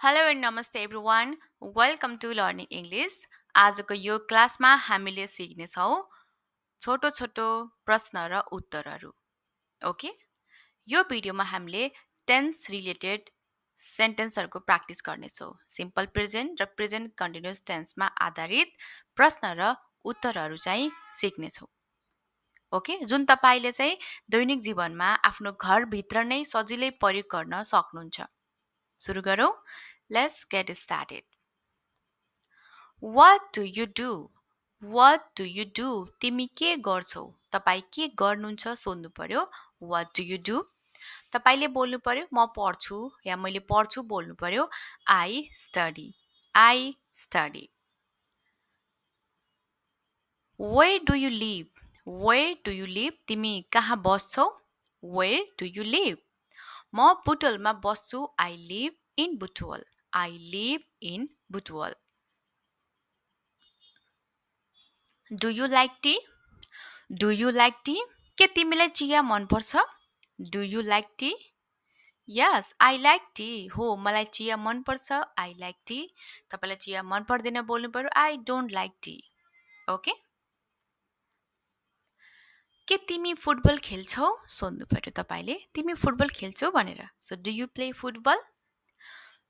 Hello and नमस्ते everyone welcome to learning English आजको यो क्लासमा हामीले सिक्नेछौँ छोटो छोटो प्रश्न र उत्तरहरू ओके यो भिडियोमा हामीले टेन्स रिलेटेड सेन्टेन्सहरूको प्र्याक्टिस गर्नेछौँ सिम्पल प्रेजेन्ट र प्रेजेन्ट कन्टिन्युस टेन्समा आधारित प्रश्न र उत्तरहरू चाहिँ सिक्नेछौँ ओके जुन तपाईँले चाहिँ दैनिक जीवनमा आफ्नो घरभित्र नै सजिलै प्रयोग गर्न सक्नुहुन्छ सुरु गरौँ let's get started What do you do? What do you do? तिमी के गर्छौ? तपाईँ के गर्नुहुन्छ सोध्नु पर्यो. What do you do? तपाईले बोल्नु पर्यो म पढ्छु या मैले पढ्छु बोल्नु पर्यो. I study. I study. Where do you live? Where do you live? तिमी कहाँ बस्छौ? Where do you live? म बुटवलमा बस्छु. I live in Butwal. I live in Butwal. Do you like tea? Do you like tea? के तिमीलाई चिया मन पर्छ? Do you like tea? Yes, I like tea. हो, मलाई चिया मन पर्छ. I like tea. तपाईलाई चिया मन पर्दैन बोल्नु पर्यो. I don't like tea. Okay? के तिमी फुटबल खेल्छौ? सोध्नु पर्यो तपाईले. तिमी फुटबल खेल्छौ भनेर. So, do you play football?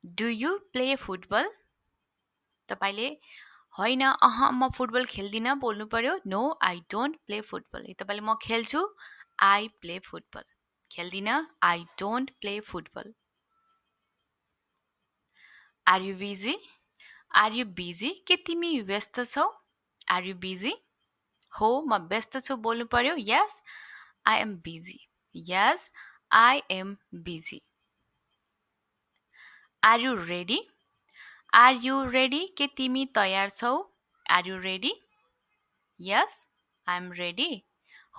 Do you play football? तपाईले होइन म फुटबल खेल्दिनँ बोल्नु पर्यो. No, I don't play football. तपाईले म खेल्छु. I play football. खेल्दिनँ. I don't play football. Are you busy? Are you busy? के तिमी व्यस्त छौ? Are you busy? हो म व्यस्त छु बोल्नु पर्यो. Yes, I am busy. Yes, I am busy. Are you ready? Are you ready? के तिमी तयार छौ? Are you ready? Yes, I am ready.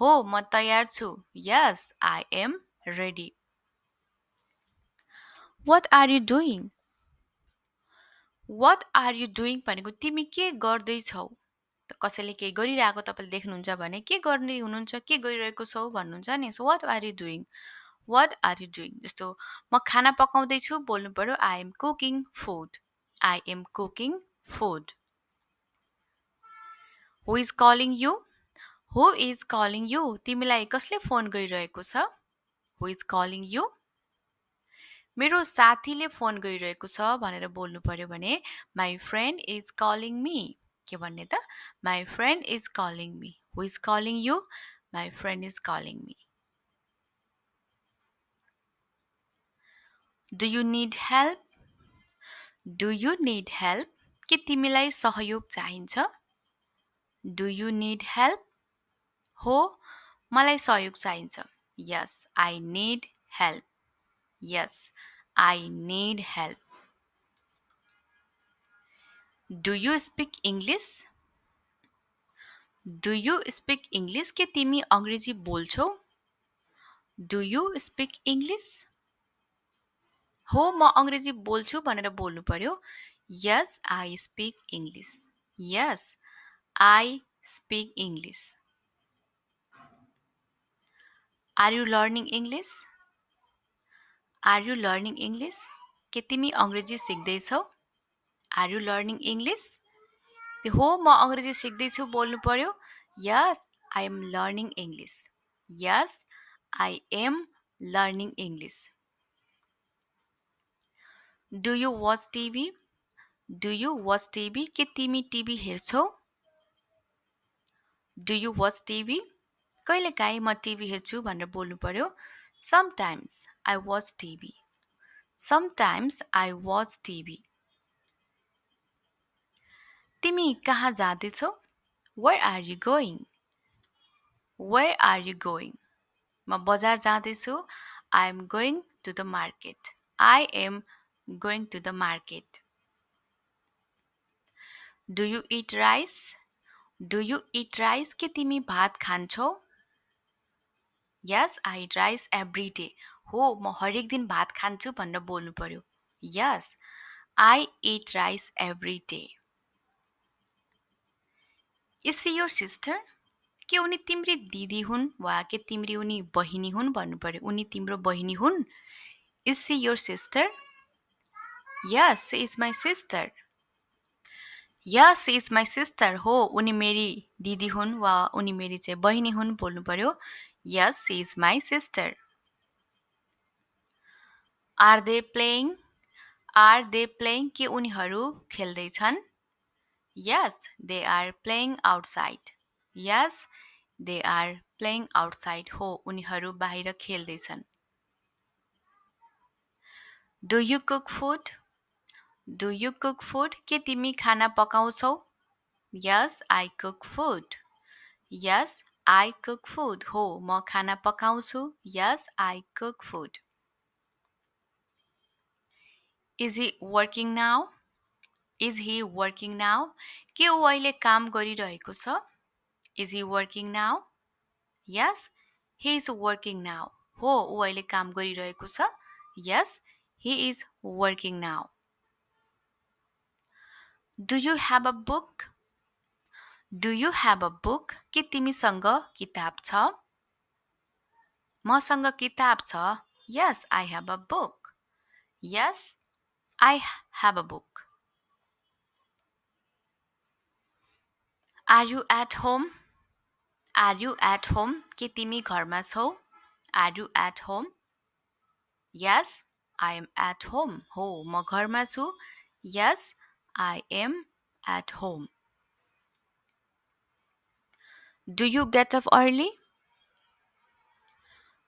हो म तयार छु. Yes, I am ready. What are you doing? What are you doing भनेको तिमी के गर्दैछौ? कसैले केही गरिरहेको तपाईले देख्नुहुन्छ भने के गर्ने हुनुहुन्छ के गरिरहेको छौ भन्नुहुन्छ नि. So what are you doing? What are you doing? जस्तो म खाना पकाउँदै छु बोल्नु पर्यो. I am cooking food. I am cooking food. Who is calling you? Who is calling you? तिमीलाई कसले फोन गरिरहेको छ? Who is calling you? मेरो साथीले फोन गरिरहेको छ भनेर बोल्नु पर्यो भने my friend is calling me. के भन्ने त? My friend is calling me. Who is calling you? My friend is calling me. Do you need help? Do you need help? के तिमीलाई सहयोग चाहिन्छ? Do you need help? हो, मलाई सहयोग चाहिन्छ. Yes, I need help. Yes, I need help. Do you speak English? Do you speak English? के तिमी अंग्रेजी बोल्छौ? Do you speak English? हो म अंग्रेजी बोल्छु भनेर बोल्नु पर्यो. Yes, I speak English. Yes, I speak English. Are you learning English? Are you learning English? के तिमी अंग्रेजी सिक्दैछौ? Are you learning English? हो म अंग्रेजी सिक्दैछु बोल्नु पर्यो. Yes, I am learning English. Yes, I am learning English. Do you watch TV? Do you watch TV? के तिमी TV हेर्छौ? Do you watch TV? कहिलेकाहीँ म टिभी हेर्छु भनेर बोल्नु पर्यो. Sometimes I watch TV. Sometimes I watch TV. तिमी कहाँ जाँदैछौ? Where are you going? Where are you going? म बजार जाँदैछु. I am going to the market. I am going to the market. Do you eat rice? Do you eat rice? के तिमी भात खान्छौ? Yes, I eat rice every day. हो म हरेक दिन भात खान्छु भनेर बोल्नु पर्यो. Yes, I eat rice every day. Is she your sister? के उनी तिम्री दिदी हुन् वा के तिम्री उनी बहिनी हुन् भन्नु पर्यो. उनी तिम्रो बहिनी हुन्? Is she your sister? Yes, she is my sister. Yes, she is my sister. हो उनी मेरी दिदी हुन् वा उनी मेरी चाहिँ बहिनी हुन् बोल्नु पर्यो. Yes, she is my sister. Are they playing? Are they playing? के उनीहरू खेल्दैछन्? Yes, they are playing outside. Yes, they are playing outside. हो उनीहरू बाहिर खेल्दैछन्. Do you cook food? Do you cook food? के तिमी खाना पकाउँछौ? Yes, I cook food. Yes, I cook food. हो म खाना पकाउँछु. Yes, I cook food. Is he working now? Is he working now? के ऊ अहिले काम गरिरहेको छ? Is he working now? Yes, he is working now. हो ऊ अहिले काम गरिरहेको छ. Yes, he is working now. Do you have a book? Do you have a book? के तिमीसँग किताब छ? मसँग किताब छ. Yes, I have a book. Yes, I have a book. Are you at home? Are you at home? के तिमी घरमा छौ? Are you at home? Yes, I am at home. हो म घरमा छु. Yes, I am at home. Do you get up early?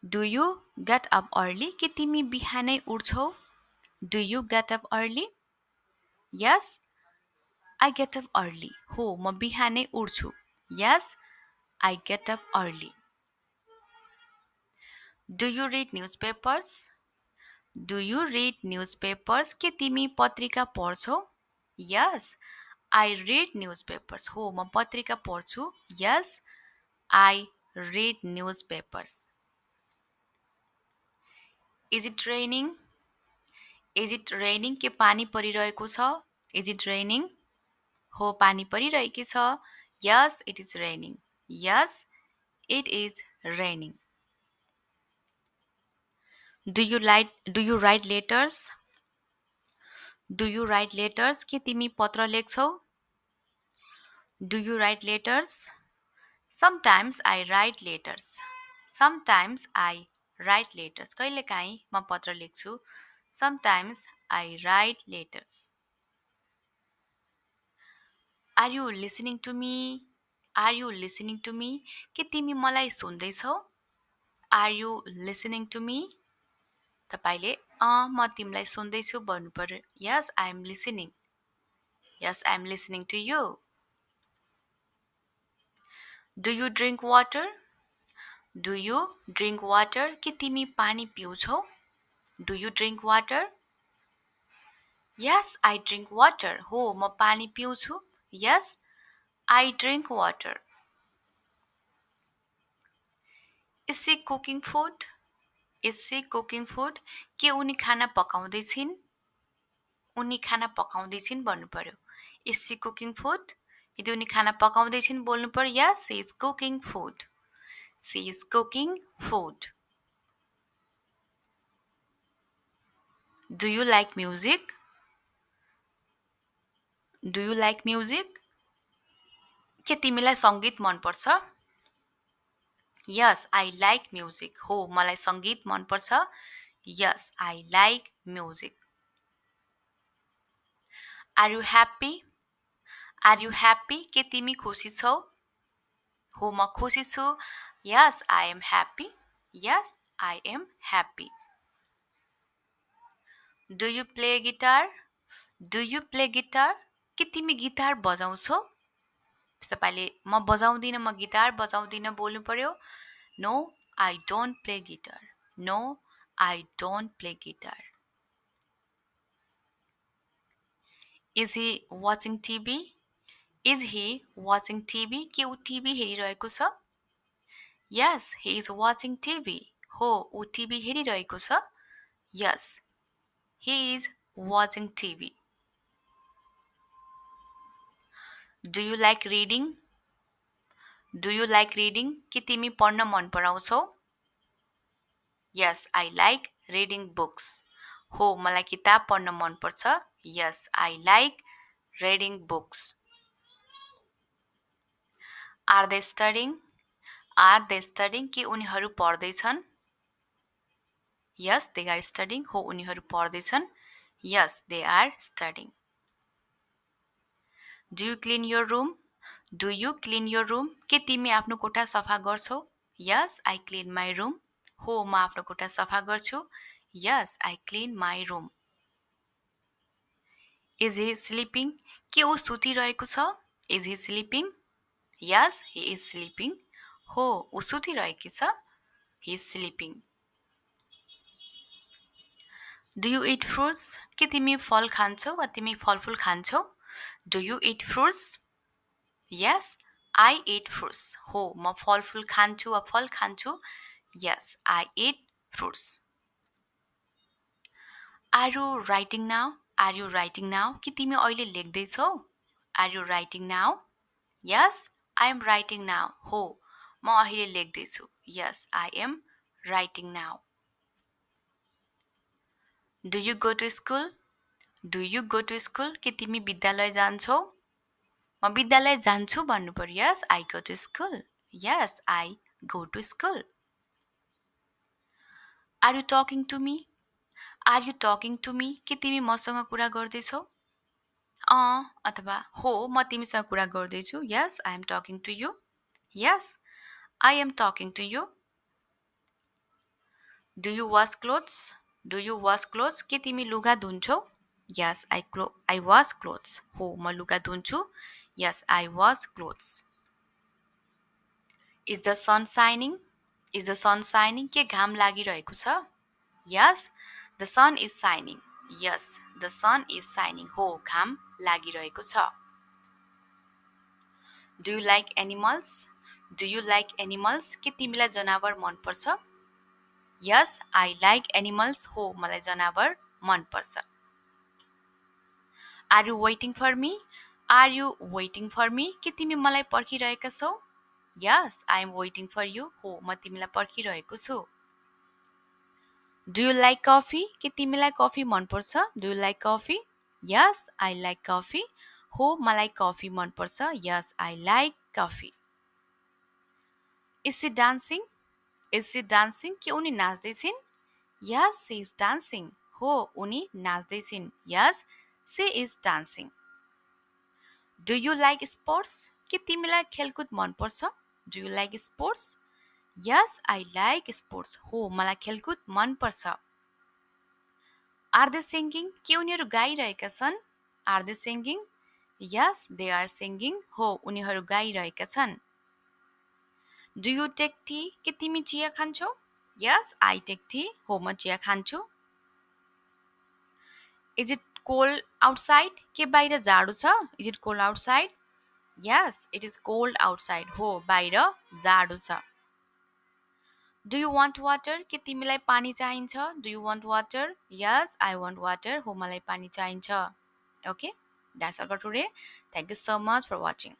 Do you get up early? के तिमी बिहानै उठ्छौ? Do you get up early? Yes, I get up early. हो म बिहानै उठ्छु. Yes, I get up early. Do you read newspapers? Do you read newspapers? के तिमी पत्रिका पढ्छौ? Yes, I read newspapers. हो म पत्रिका पढ्छु. Yes, I read newspapers. Is it raining? Is it raining? के पानी परिरहेको छ? Is it raining? हो पानी परिरहेकी छ. Yes, it is raining. Yes, it is raining. Do you write letters? Do you write letters? के तिमी पत्र लेख्छौ? Do you write letters? Sometimes I write letters. Sometimes I write letters. कहिलेकाहीँ म पत्र लेख्छु. Sometimes I write letters. Are you listening to me? Are you listening to me? के तिमी मलाई सुन्दैछौ? Are you listening to me? तपाईले म तिमीलाई सुन्दैछु भन्नु पर्यो. Yes, I am listening. Yes, I am listening to you. Do you drink water? Do you drink water? के तिमी पानी पिउँछौ? Do you drink water? Yes, I drink water. हो म पानी पिउँछु. Yes, I drink water. Is she cooking food? Is she cooking food? के उनी खाना पकाउँदैछिन्? उनी खाना पकाउँदैछिन् भन्नु पर्यो. Is she cooking food? यदि उनी खाना पकाउँदैछिन् बोल्नु पर्यो. Yes, she is cooking food. She is cooking food. Do you like music? Do you like music? के तिमीलाई सङ्गीत मनपर्छ? Yes, I like music. हो मलाई सङ्गीत मनपर्छ. Yes, I like music. Are you happy? Are you happy? के तिमी खुसी छौ? हो म खुसी छु. Yes, I am happy. Yes, I am happy. Do you play guitar? Do you play guitar? के तिमी गिटार बजाउँछौ? तपाईले म बजाउँदिन म गिटार बजाउँदिन बोल्नु पर्यो. No, I don't play guitar. No, I don't play guitar. Is he watching TV? Is he watching TV? के ऊ TV हेरिरहेको छ? Yes, he is watching TV. हो ऊ टिभी हेरिरहेको छ. Yes, he is watching TV. Do you like reading? Do you like reading? के तिमी पढ्न मन पराउँछौ? Yes, I like reading books. हो मलाई किताब पढ्न मनपर्छ. Yes, I like reading books. Are they studying? Are they studying? के उनीहरू पढ्दैछन्? Yes, they are studying. हो उनीहरू पढ्दैछन्. Yes, they are studying. Do you clean your room? Do you clean your room? के तिमी आफ्नो कोठा सफा गर्छौ? Yes, I clean my room. हो म आफ्नो कोठा सफा गर्छु. Yes, I clean my room. Is he sleeping? के ऊ सुतिरहेको छ? Is he sleeping? Yes, he is sleeping. हो ऊ सुतिरहेकी छ. He is sleeping. Do you eat fruits? के तिमी फल खान्छौ वा तिमी फलफुल खान्छौ? Do you eat fruits? Yes, I eat fruits. हो म फलफुल खान्छु वा फल खान्छु. Yes, I eat fruits. Are you writing now? Are you writing now? कि तिमी अहिले लेख्दैछौ? Are you writing now? Yes, I am writing now. हो म अहिले लेख्दैछु. Yes, I am writing now. Do you go to school? Do you go to school? के तिमी विद्यालय जान्छौ? म विद्यालय जान्छु भन्नु पर्यो. Yes, I go to school. Yes, I go to school. Are you talking to me? Are you talking to me? के तिमी मसँग कुरा गर्दैछौ? अथवा हो म तिमीसँग कुरा गर्दैछु. Yes, I am talking to you. Yes, I am talking to you. Do you wash clothes? Do you wash clothes? के तिमी लुगा धुन्छौ? Yes, I wash clothes. हो म लुगा धुन्छु. Yes, I wash clothes. Is the sun shining? Is the sun shining? के घाम लागिरहेको छ? Yes, the sun is shining. Yes, the sun is shining. हो घाम लागिरहेको छ. Do you like animals? Do you like animals? के तिमीलाई जनावर मनपर्छ? Yes, I like animals. हो मलाई जनावर मनपर्छ. Are you waiting for me? Are you waiting for me? के तिमी मलाई पर्खिरहेका छौ? Yes, I am waiting for you. हो म तिमीलाई पर्खिरहेको छु. Do you like coffee? के तिमीलाई कफी मनपर्छ? Do you like coffee? Yes, I like coffee. हो मलाई कफी मनपर्छ. Yes, I like coffee. Is she dancing? Is she dancing? के उनी नाच्दैछिन्? Yes, she is dancing. हो उनी नाच्दैछिन्. Yes, she is dancing. Do you like sports? के तिमीलाई खेलकुद मनपर्छ? Do you like sports? Yes, I like sports. हो मलाई खेलकुद मनपर्छ. Are they singing? के उनीहरू गाइरहेका छन्? Are they singing? Yes, they are singing. हो उनीहरू गाइरहेका छन्. Do you take tea? के तिमी चिया खान्छौ? Yes, I take tea. हो म चिया खान्छु. Is it cold outside? के बाहिर जाडो छ? Is it cold outside? Yes, it is cold outside. हो बाहिर जाडो छ. Do you want water? के तिमीलाई पानी चाहिन्छ? Do you want water? Yes, I want water. हो मलाई पानी चाहिन्छ. Okay, that's all for today. Thank you so much for watching.